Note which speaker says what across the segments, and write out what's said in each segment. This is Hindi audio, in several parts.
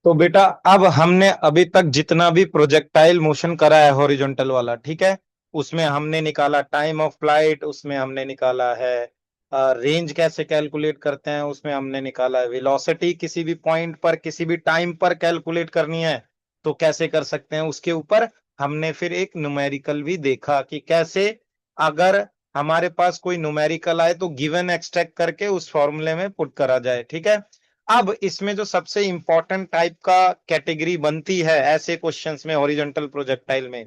Speaker 1: तो बेटा अब हमने अभी तक जितना भी प्रोजेक्टाइल मोशन करा है हॉरिजॉन्टल वाला, ठीक है, उसमें हमने निकाला टाइम ऑफ फ्लाइट, उसमें हमने निकाला है रेंज कैसे कैलकुलेट करते हैं, उसमें हमने निकाला है वेलोसिटी किसी भी पॉइंट पर किसी भी टाइम पर कैलकुलेट करनी है तो कैसे कर सकते हैं। उसके ऊपर हमने फिर एक न्यूमेरिकल भी देखा कि कैसे अगर हमारे पास कोई न्यूमेरिकल आए तो गिवन एक्सट्रैक्ट करके उस फॉर्मूले में पुट करा जाए, ठीक है। अब इसमें जो सबसे इंपॉर्टेंट टाइप का कैटेगरी बनती है ऐसे क्वेश्चंस में हॉरिजॉन्टल प्रोजेक्टाइल में,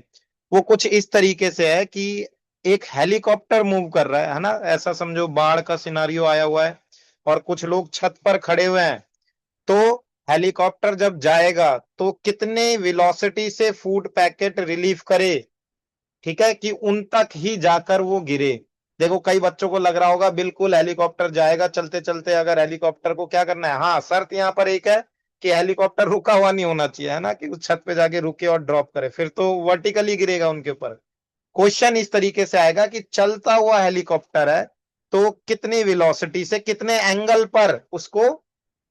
Speaker 1: वो कुछ इस तरीके से है कि एक हेलीकॉप्टर मूव कर रहा है ना, ऐसा समझो बाढ़ का सिनारियो आया हुआ है और कुछ लोग छत पर खड़े हुए हैं। तो हेलीकॉप्टर जब जाएगा तो कितने वेलोसिटी से फूड पैकेट रिलीव करे, ठीक है, कि उन तक ही जाकर वो गिरे। देखो कई बच्चों को लग रहा होगा बिल्कुल हेलीकॉप्टर जाएगा चलते चलते, अगर हेलीकॉप्टर को क्या करना है, हाँ शर्त यहाँ पर एक है कि हेलीकॉप्टर रुका हुआ नहीं होना चाहिए, है ना, कि उस छत पे जाके रुके और ड्रॉप करे, फिर तो वर्टिकली गिरेगा उनके ऊपर। क्वेश्चन इस तरीके से आएगा कि चलता हुआ हेलीकॉप्टर है तो कितनी वेलोसिटी से कितने एंगल पर उसको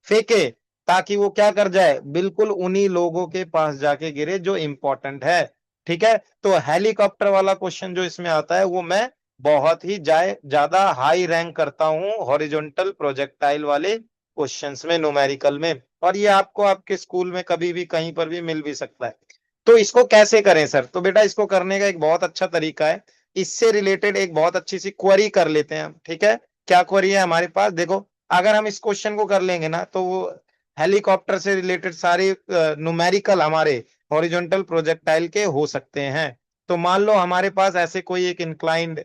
Speaker 1: फेंके ताकि वो क्या कर जाए, बिल्कुल उन्हीं लोगों के पास जाके गिरे जो इंपॉर्टेंट है, ठीक है। तो हेलीकॉप्टर वाला क्वेश्चन जो इसमें आता है वो मैं बहुत ही ज्यादा हाई रैंक करता हूं हॉरिजॉन्टल प्रोजेक्टाइल वाले क्वेश्चंस में, न्यूमेरिकल में, और ये आपको आपके स्कूल में कभी भी कहीं पर भी मिल भी सकता है। तो इसको कैसे करें सर, तो बेटा इसको करने का एक बहुत अच्छा तरीका है, इससे रिलेटेड एक बहुत अच्छी सी क्वेरी कर लेते हैं हम, ठीक है। क्या क्वेरी है हमारे पास, देखो अगर हम इस क्वेश्चन को कर लेंगे ना तो वो हेलीकॉप्टर से रिलेटेड सारे न्यूमेरिकल हमारे हॉरिजॉन्टल प्रोजेक्टाइल के हो सकते हैं। तो मान लो हमारे पास ऐसे कोई एक इंक्लाइंड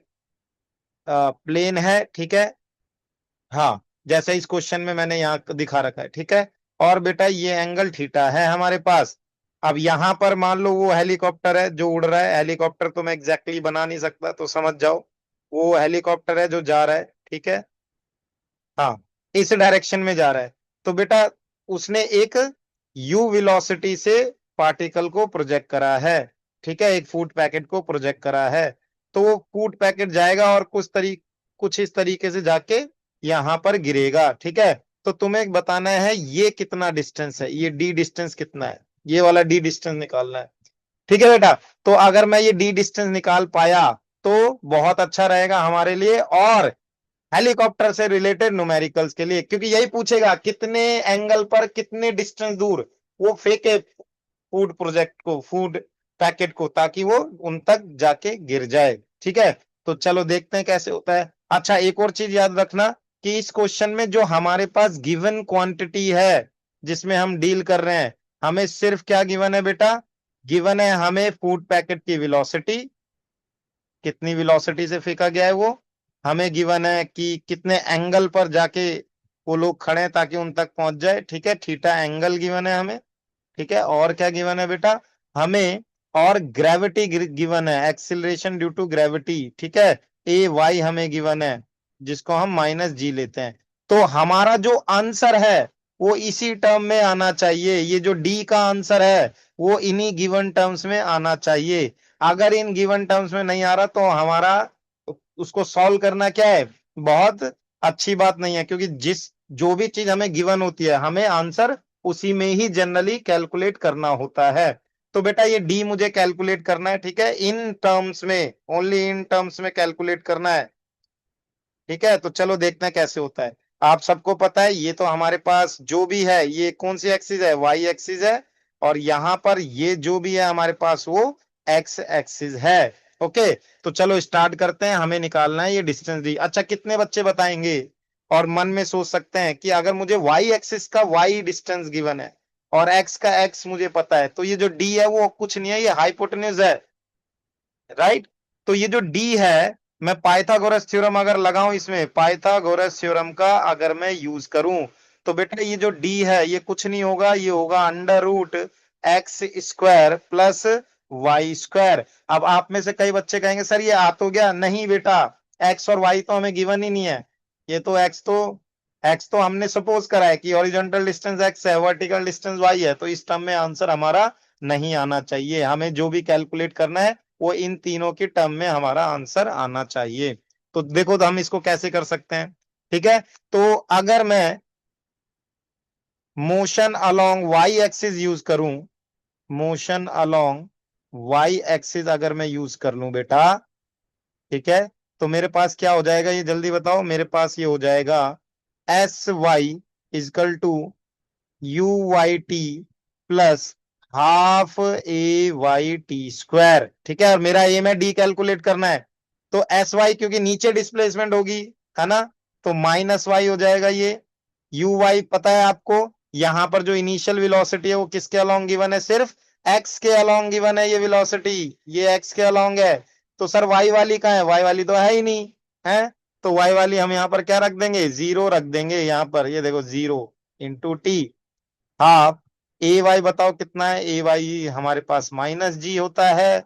Speaker 1: प्लेन है, ठीक है, हाँ, जैसे इस क्वेश्चन में मैंने यहाँ दिखा रखा है, ठीक है। और बेटा ये एंगल थीटा है हमारे पास। अब यहां पर मान लो वो हेलीकॉप्टर है जो उड़ रहा है, हेलीकॉप्टर तो मैं एग्जैक्टली बना नहीं सकता तो समझ जाओ, वो हेलीकॉप्टर है जो जा रहा है, ठीक है, हाँ, इस डायरेक्शन में जा रहा है। तो बेटा उसने एक यू वेलोसिटी से पार्टिकल को प्रोजेक्ट करा है, ठीक है, एक फूड पैकेट को प्रोजेक्ट करा है। तो वो फूड पैकेट जाएगा और कुछ इस तरीके से जाके यहां पर गिरेगा, ठीक है। तो तुम्हें बताना है ये कितना डिस्टेंस है, ये डी डिस्टेंस कितना है, ये वाला डी डिस्टेंस निकालना है, ठीक है बेटा। तो अगर मैं ये डी डिस्टेंस निकाल पाया तो बहुत अच्छा रहेगा हमारे लिए और हेलीकॉप्टर से रिलेटेड न्यूमेरिकल्स के लिए, क्योंकि यही पूछेगा कितने एंगल पर कितने डिस्टेंस दूर वो फेंके फूड पैकेट को ताकि वो उन तक जाके गिर जाए, ठीक है। तो चलो देखते हैं कैसे होता है। अच्छा एक और चीज याद रखना कि इस क्वेश्चन में जो हमारे पास गिवन क्वांटिटी है जिसमें हम डील कर रहे हैं, हमें सिर्फ क्या गिवन है बेटा, गिवन है हमें फूड पैकेट की वेलोसिटी, कितनी वेलोसिटी से फेंका गया है वो, हमें गिवन है कि कितने एंगल पर जाके वो लोग खड़े हैं ताकि उन तक पहुंच जाए, ठीक है, थीटा एंगल गिवन है हमें, ठीक है। और क्या गिवन है बेटा हमें, और ग्रेविटी गिवन है, एक्सिलरेशन ड्यू टू ग्रेविटी, ठीक है, ए वाई हमें गिवन है जिसको हम माइनस जी लेते हैं। तो हमारा जो आंसर है वो इसी टर्म में आना चाहिए, ये जो डी का आंसर है वो इन्हीं गिवन टर्म्स में आना चाहिए। अगर इन गिवन टर्म्स में नहीं आ रहा तो हमारा उसको सॉल्व करना क्या है, बहुत अच्छी बात नहीं है, क्योंकि जिस जो भी चीज हमें गिवन होती है हमें आंसर उसी में ही जनरली कैलकुलेट करना होता है। तो बेटा ये डी मुझे कैलकुलेट करना है, ठीक है, इन टर्म्स में, ओनली इन टर्म्स में कैलकुलेट करना है, ठीक है। तो चलो देखते हैं कैसे होता है। आप सबको पता है ये तो हमारे पास जो भी है ये कौन सी एक्सिस है, वाई एक्सिस है, और यहां पर ये जो भी है हमारे पास वो एक्स एक्सिस है, ओके। तो चलो स्टार्ट करते हैं, हमें निकालना है ये डिस्टेंस डी। अच्छा कितने बच्चे बताएंगे और मन में सोच सकते हैं कि अगर मुझे वाई एक्सिस का वाई डिस्टेंस गिवन है और एक्स का एक्स मुझे पता है तो ये जो डी है वो कुछ नहीं है, ये हाइपोटेन्यूज है, राइट। तो ये जो डी है मैं पाइथागोरस थ्योरम अगर लगाऊं, इसमें पाइथागोरस थ्योरम का अगर मैं यूज करूं तो बेटा ये जो डी है ये कुछ नहीं होगा, ये होगा under root x square plus y square. अब आप में से कई बच्चे कहेंगे सर ये आ तो गया, नहीं बेटा, एक्स और वाई तो हमें गिवन ही नहीं है, ये तो एक्स तो हमने सपोज करा है कि हॉरिजॉन्टल डिस्टेंस एक्स है, वर्टिकल डिस्टेंस वाई है, तो इस टर्म में आंसर हमारा नहीं आना चाहिए। हमें जो भी कैलकुलेट करना है वो इन तीनों की टर्म में हमारा आंसर आना चाहिए। तो देखो तो हम इसको कैसे कर सकते हैं, ठीक है। तो अगर मैं motion along y axis use करूं, मोशन अलोंग वाई एक्सिस अगर मैं यूज कर लूं बेटा, ठीक है, तो मेरे पास क्या हो जाएगा ये जल्दी बताओ। मेरे पास ये हो जाएगा S y equal to u y t plus half a y t square, ठीक है। और मेरा एम है डी कैलकुलेट करना है, तो एस वाई क्योंकि नीचे डिस्प्लेसमेंट होगी, है ना, तो माइनस वाई हो जाएगा ये। यू वाई पता है आपको, यहां पर जो इनिशियल वेलोसिटी है वो किसके अलोंग गिवन है, सिर्फ एक्स के अलोंग गिवन है ये वेलोसिटी, ये एक्स के अलोंग है। तो सर वाई वाली कहाँ है, वाई वाली तो है ही नहीं, है, तो वाई वाली हम यहाँ पर क्या रख देंगे, जीरो रख देंगे यहाँ पर, ये देखो zero into T half a Y बताओ कितना है, ए वाई हमारे पास माइनस जी होता है,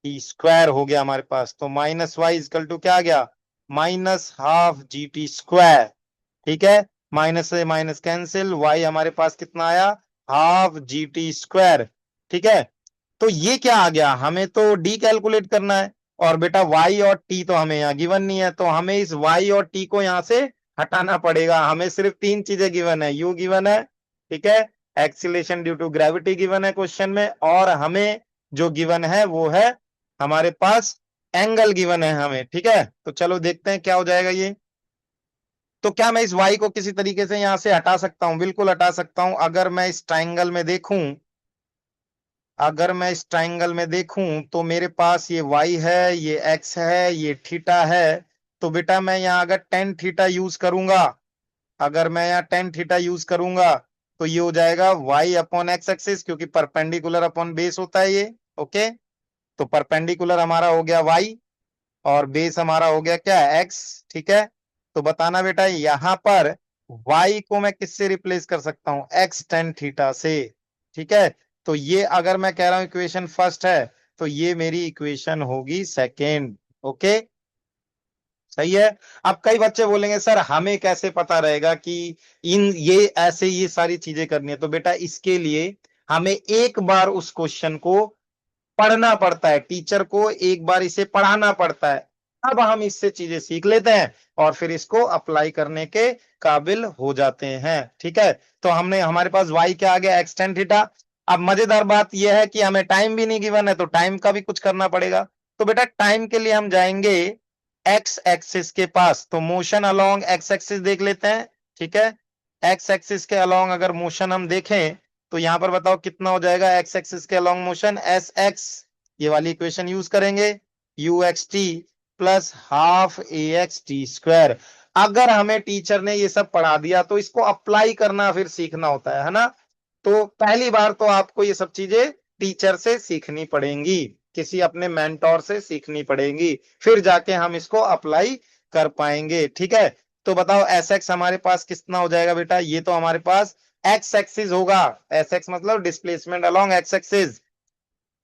Speaker 1: टी स्क्वायर हो गया हमारे पास, तो माइनस वाई इजकल टू क्या आ गया, minus half g t square, ठीक है। माइनस से माइनस कैंसिल, वाई हमारे पास कितना आया, हाफ जी टी स्क्वायर, ठीक है। तो ये क्या आ गया, हमें तो डी कैलकुलेट करना है, और बेटा वाई और टी तो हमें यहाँ गिवन नहीं है, तो हमें इस वाई और टी को यहाँ से हटाना पड़ेगा। हमें सिर्फ तीन चीजें गिवन है, यू गिवन है, ठीक है, acceleration due to gravity given है क्वेश्चन में, और हमें जो गिवन है वो है हमारे पास एंगल गिवन है हमें, ठीक है। तो चलो देखते हैं क्या हो जाएगा ये। तो क्या मैं इस y को किसी तरीके से यहां से हटा सकता हूं, बिल्कुल हटा सकता हूं। अगर मैं इस ट्राइंगल में देखूं, अगर मैं इस ट्राइंगल में देखूं तो मेरे पास ये y है, ये x है, ये थीटा है, तो बेटा मैं यहाँ अगर टेन थीटा यूज करूंगा, अगर मैं यहाँ टेन थीटा यूज करूंगा तो ये हो जाएगा y अपॉन एक्स एक्सिस, क्योंकि परपेंडिकुलर अपॉन बेस होता है ये, ओके। तो परपेंडिकुलर हमारा हो गया y और बेस हमारा हो गया क्या, x, ठीक है। तो बताना बेटा यहां पर y को मैं किससे रिप्लेस कर सकता हूं, x टेन थीटा से, ठीक है। तो ये अगर मैं कह रहा हूं इक्वेशन फर्स्ट है, तो ये मेरी इक्वेशन होगी सेकेंड, ओके, सही है। अब कई बच्चे बोलेंगे सर हमें कैसे पता रहेगा कि इन ये ऐसे ये सारी चीजें करनी है, तो बेटा इसके लिए हमें एक बार उस क्वेश्चन को पढ़ना पड़ता है, टीचर को एक बार इसे पढ़ाना पड़ता है, अब हम इससे चीजें सीख लेते हैं और फिर इसको अप्लाई करने के काबिल हो जाते हैं, ठीक है। तो हमने, हमारे पास y क्या आ गया, x टेन थीटा। अब मजेदार बात यह है कि हमें टाइम भी नहीं गिवन है, तो टाइम का भी कुछ करना पड़ेगा। तो बेटा टाइम के लिए हम जाएंगे x एक्सिस के पास, तो मोशन अलोंग x एक्सिस देख लेते हैं, ठीक है। x एक्सिस के अलोंग अगर मोशन हम देखें तो यहां पर बताओ कितना हो जाएगा, एक्स एक्सिस के अलोंग मोशन एस एक्स, ये वाली इक्वेशन यूज करेंगे, you x T plus half A x T square. अगर हमें टीचर ने ये सब पढ़ा दिया तो इसको अप्लाई करना फिर सीखना होता है ना। तो पहली बार तो आपको ये सब चीजें टीचर से सीखनी पड़ेंगी, किसी अपने मेंटोर से सीखनी पड़ेंगी, फिर जाके हम इसको अप्लाई कर पाएंगे, ठीक है। तो बताओ एस एक्स हमारे पास कितना हो जाएगा बेटा, ये तो हमारे पास एक्स एक्सिस होगा, एस एक्स मतलब displacement along x axis,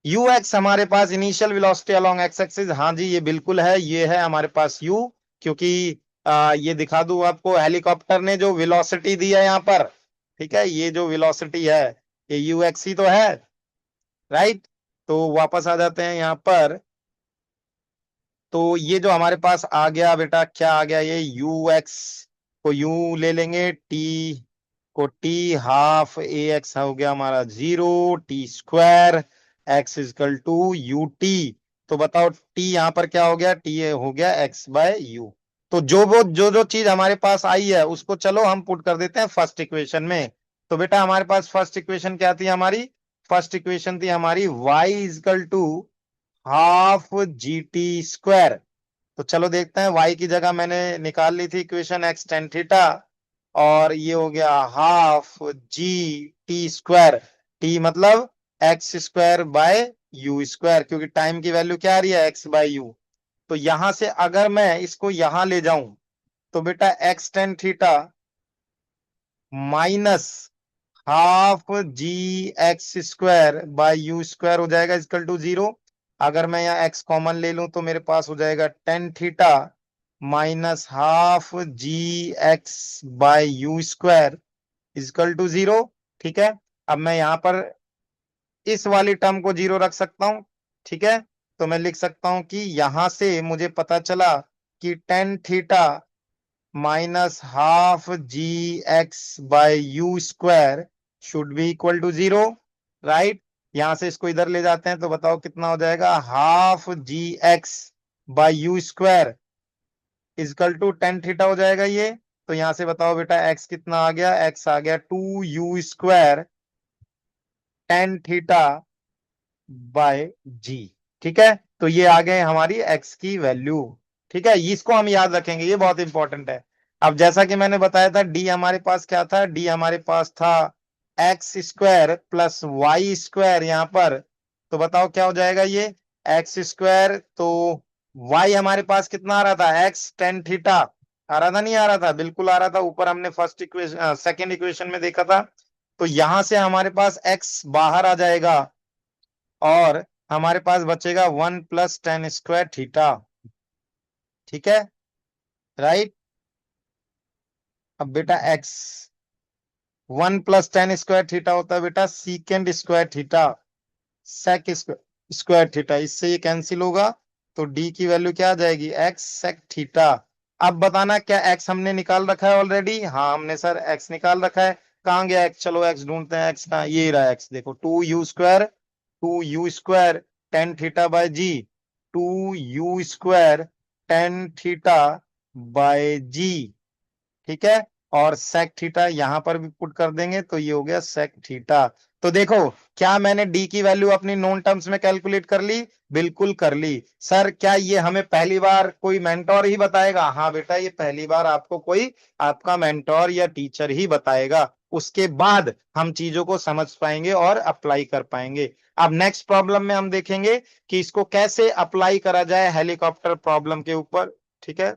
Speaker 1: u x हमारे पास initial velocity along x axis, हाँ जी ये बिल्कुल है, ये है हमारे पास u, क्योंकि ये दिखा दूं आपको, हेलीकॉप्टर ने जो वेलोसिटी दी है यहाँ पर, ठीक है, ये जो वेलोसिटी है ये यू एक्स ही तो है, राइट। तो वापस आ जाते हैं यहाँ पर, तो ये जो हमारे पास आ गया बेटा, क्या आ गया, ये यू एक्स को यू ले लेंगे, टी को टी, हाफ ए एक्स हो गया हमारा zero, t square x is equal to u t. तो बताओ टी यहाँ पर क्या हो गया, टी हो गया एक्स बाय यू। तो जो वो जो चीज हमारे पास आई है उसको चलो हम पुट कर देते हैं फर्स्ट इक्वेशन में। तो बेटा हमारे पास फर्स्ट इक्वेशन क्या थी हमारी, फर्स्ट इक्वेशन थी हमारी y is equal to half g t square. तो चलो देखते हैं, y की जगह मैंने निकाल ली थी इक्वेशन x टेन थीटा, और ये हो गया half g t square, t मतलब x square by u square, क्योंकि टाइम की वैल्यू क्या आ रही है, एक्स बाय यू। तो यहां से अगर मैं इसको यहां ले जाऊं तो बेटा x tan theta minus half g x square by u square हो जाएगा इक्वल टू जीरो। अगर मैं यहाँ एक्स कॉमन ले लूं तो मेरे पास हो जाएगा tan theta minus half g x by u square equal to zero, ठीक है। अब मैं यहाँ पर इस वाली टर्म को जीरो रख सकता हूं, ठीक है। तो मैं लिख सकता हूं कि यहां से मुझे पता चला कि tan theta minus half g x by u square should be equal to 0, right. यहां से इसको इधर ले जाते हैं तो बताओ कितना हो जाएगा, half g x by u square is equal to tan theta हो जाएगा ये। तो यहां से बताओ बेटा एक्स कितना आ गया, एक्स आ गया 2u² tan theta by g. ठीक है, तो ये आ गए हमारी एक्स की वैल्यू। ठीक है, इसको हम याद रखेंगे, ये बहुत इंपॉर्टेंट है। अब जैसा कि मैंने बताया था, डी हमारे पास क्या था, डी हमारे पास था x square plus y square यहां पर। तो बताओ क्या हो जाएगा ये, एक्स स्क्वायर तो वाई हमारे पास कितना आ रहा था, एक्स टेन थीटा आ रहा था, नहीं आ रहा था, बिल्कुल आ रहा था, ऊपर हमने फर्स्ट इक्वेशन सेकेंड इक्वेशन में देखा था। तो यहां से हमारे पास एक्स बाहर आ जाएगा और हमारे पास बचेगा 1 + tan² थीटा। ठीक है, राइट। अब बेटा एक्स 1 + tan² थीटा होता है बेटा सेकेंड² थीटा, सेक² थीटा, इससे ये कैंसिल होगा। तो डी की वैल्यू क्या आ जाएगी, एक्स सेक थीटा। अब बताना क्या एक्स हमने निकाल रखा है ऑलरेडी, हाँ हमने सर एक्स निकाल रखा है। कहाँ गया एक्स, चलो एक्स ढूंढते हैं, एक्स कहाँ, ये रहा एक्स, देखो 2u² tan theta by g, 2u² tan theta by g. ठीक है, और सेक थीटा यहां पर भी पुट कर देंगे तो ये हो गया सेक थीटा। तो देखो, क्या मैंने डी की वैल्यू अपनी नोन टर्म्स में कैलकुलेट कर ली, बिल्कुल कर ली। सर क्या ये हमें पहली बार कोई मेंटोर ही बताएगा, हाँ बेटा ये पहली बार आपको कोई आपका मेंटोर या टीचर ही बताएगा, उसके बाद हम चीजों को समझ पाएंगे और अप्लाई कर पाएंगे। अब नेक्स्ट प्रॉब्लम में हम देखेंगे कि इसको कैसे अप्लाई करा जाए हेलीकॉप्टर प्रॉब्लम के ऊपर। ठीक है,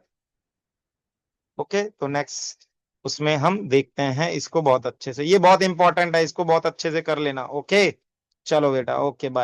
Speaker 1: ओके, तो नेक्स्ट उसमें हम देखते हैं इसको बहुत अच्छे से, ये बहुत इंपॉर्टेंट है, इसको बहुत अच्छे से कर लेना। ओके, चलो बेटा, ओके बाय।